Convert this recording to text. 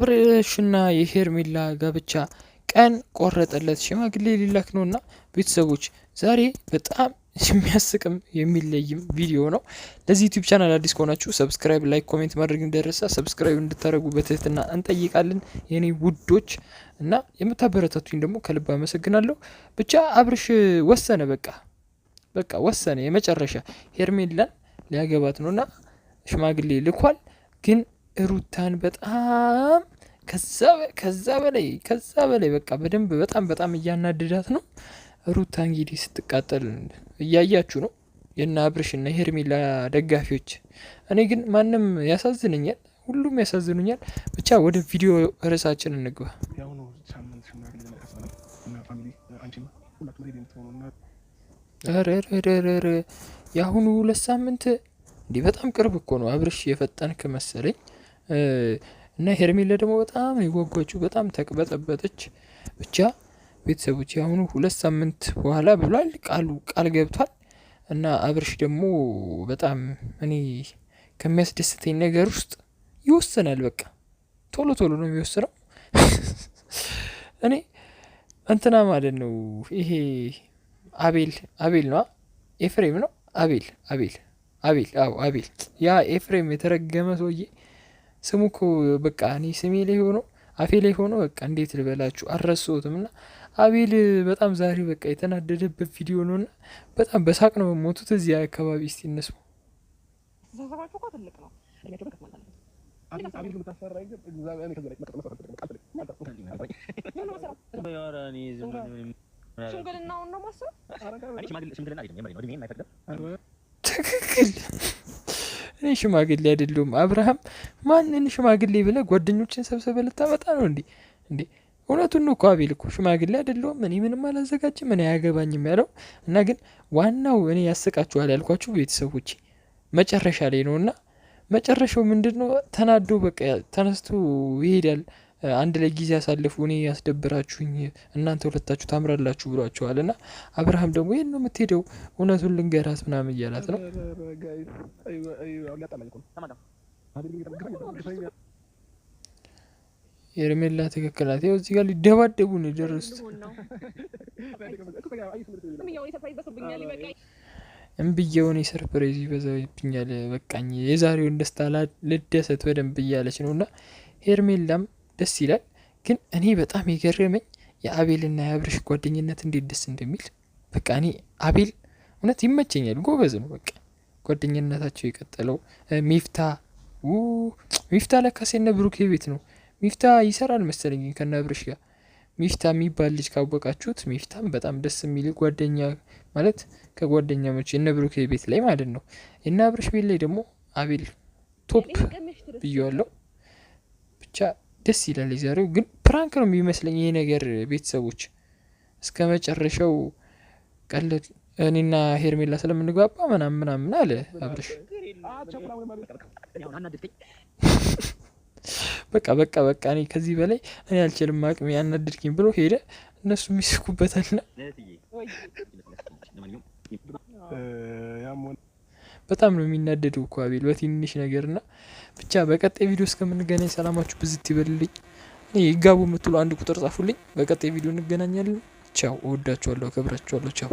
አብርሽና የሄርሜላ ጋብቻ ቀን ቆረጠለት። ሽማግሌ ሊላክ ነውና ቤተሰቦች ዛሬ በጣም የሚያስቅም የሚለይም ቪዲዮ ነው። ለዚህ ዩቲዩብ ቻናል አዲስ ከሆናችሁ ሰብስክራይብ፣ ላይክ፣ ኮሜንት ማድረግ እንደረሳ ሰብስክራይብ እንድታደርጉ በትህትና እንጠይቃለን የኔ ውዶች እና የምታበረታቱኝ ደግሞ ከልብ አመሰግናለሁ። ብቻ አብርሽ ወሰነ፣ በቃ ወሰነ። የመጨረሻ ሄርሜላን ሊያገባት ነውና ሽማግሌ ልኳል። ግን ሩታን በጣም ከዛ በላይ በቃ በደንብ በጣም እያናደዳት ነው። ሩታ እንግዲህ ስትቃጠል እያያችሁ ነው፣ የና አብርሽና ሄርሜላ ደጋፊዎች። እኔ ግን ማንም ያሳዝነኛል፣ ሁሉም ያሳዝኑኛል። ብቻ ወደ ቪዲዮ ርዕሳችን እንግባ። የአሁኑ 2 ሳምንት እንዲህ በጣም ቅርብ እኮ ነው። አብርሽ የፈጠንክ መሰለኝ እና ሄርሜላ ደግሞ በጣም የጓጓችው በጣም ተቅበጠበጠች። ብቻ ቤተሰቦች የአሁኑ 2 ሳምንት በኋላ ብሏል፣ ቃል ገብቷል። እና አብርሽ ደግሞ በጣም እኔ ከሚያስደስተኝ ነገር ውስጥ ይወስናል። በቃ ቶሎ ነው የሚወስነው። እኔ እንትና ማለት ነው ይሄ አቤል ነው ኤፍሬም ነው አቤል ያ ኤፍሬም የተረገመ ሰውዬ ስሙ እኮ በቃ እኔ ስሜ ላይ ሆኖ አፌ ላይ ሆኖ በቃ እንዴት ልበላችሁ አልረሳሁትም። እና አቤል በጣም ዛሬ በቃ የተናደደበት ቪዲዮ ነው እና በጣም በሳቅ ነው ሞቱት። እዚያ አካባቢ እስቲ እነሱ ትክክል። እኔ ሽማግሌ አይደለሁም አብርሃም። ማንን ሽማግሌ ብለህ ጓደኞችን ሰብስበህ ልታመጣ ነው እንዴ? እውነቱን ነው እኮ አቤል እኮ ሽማግሌ አይደለሁም እኔ ምንም አላዘጋጅም እኔ አያገባኝም ያለው እና ግን ዋናው እኔ ያስቃችኋል ያልኳችሁ ቤተሰቦች መጨረሻ ላይ ነው። እና መጨረሻው ምንድን ነው? ተናዶ በቃ ተነስቶ ይሄዳል። አንድ ላይ ጊዜ ያሳልፉ፣ እኔ ያስደብራችሁኝ እናንተ ሁለታችሁ ታምራላችሁ ብሏቸዋል። እና አብርሃም ደግሞ ይህን ነው የምትሄደው እውነቱን ልንገራት ምናምን እያላት ነው። ሄርሜላ ትክክል ናት። ይኸው እዚህ ጋር ሊደባደቡ ነው የደረሱት። እምብዬውን ሰርፕራይዝ ይበዛብኛል፣ በቃኝ የዛሬውን ደስታ ልደሰት በደንብ እያለች ነው። እና ሄርሜላም ደስ ይላል። ግን እኔ በጣም የገረመኝ የአቤልና የአብርሽ ጓደኝነት እንዴት ደስ እንደሚል በቃ እኔ አቤል እውነት ይመቸኛል፣ ጎበዝ ነው። በቃ ጓደኝነታቸው የቀጠለው ሚፍታ ለካሴ እነ ብሩኬ ቤት ነው። ሚፍታ ይሰራል መሰለኝ ከነ አብርሽ ጋር። ሚፍታ የሚባል ልጅ ካወቃችሁት፣ ሚፍታም በጣም ደስ የሚል ጓደኛ ማለት ከጓደኛሞች የነ ብሩኬ ቤት ላይ ማለት ነው። የነ አብርሽ ቤት ላይ ደግሞ አቤል ቶፕ ብዬዋለሁ። ብቻ ደስ ይላል። የዛሬው ግን ፕራንክ ነው የሚመስለኝ ይሄ ነገር። ቤተሰቦች እስከ መጨረሻው ቀለድ እኔና ሄርሜላ ስለምንግባባ ምናምን አለ አብርሽ። በቃ እኔ ከዚህ በላይ እኔ አልችልም አቅሜ ያናድድኝ ብሎ ሄደ። እነሱ የሚስኩበታልና በጣም ነው የሚናደደው እኮ አቤል በትንሽ ነገርና። ብቻ በቀጣይ ቪዲዮ እስከምንገናኝ ሰላማችሁ ብዝት ይበልልኝ። እኔ ይጋቡ የምትሉ 1 ቁጥር ጻፉልኝ። በቀጣይ ቪዲዮ እንገናኛለን። ቻው፣ እወዳችኋለሁ፣ አከብራችኋለሁ። ቻው።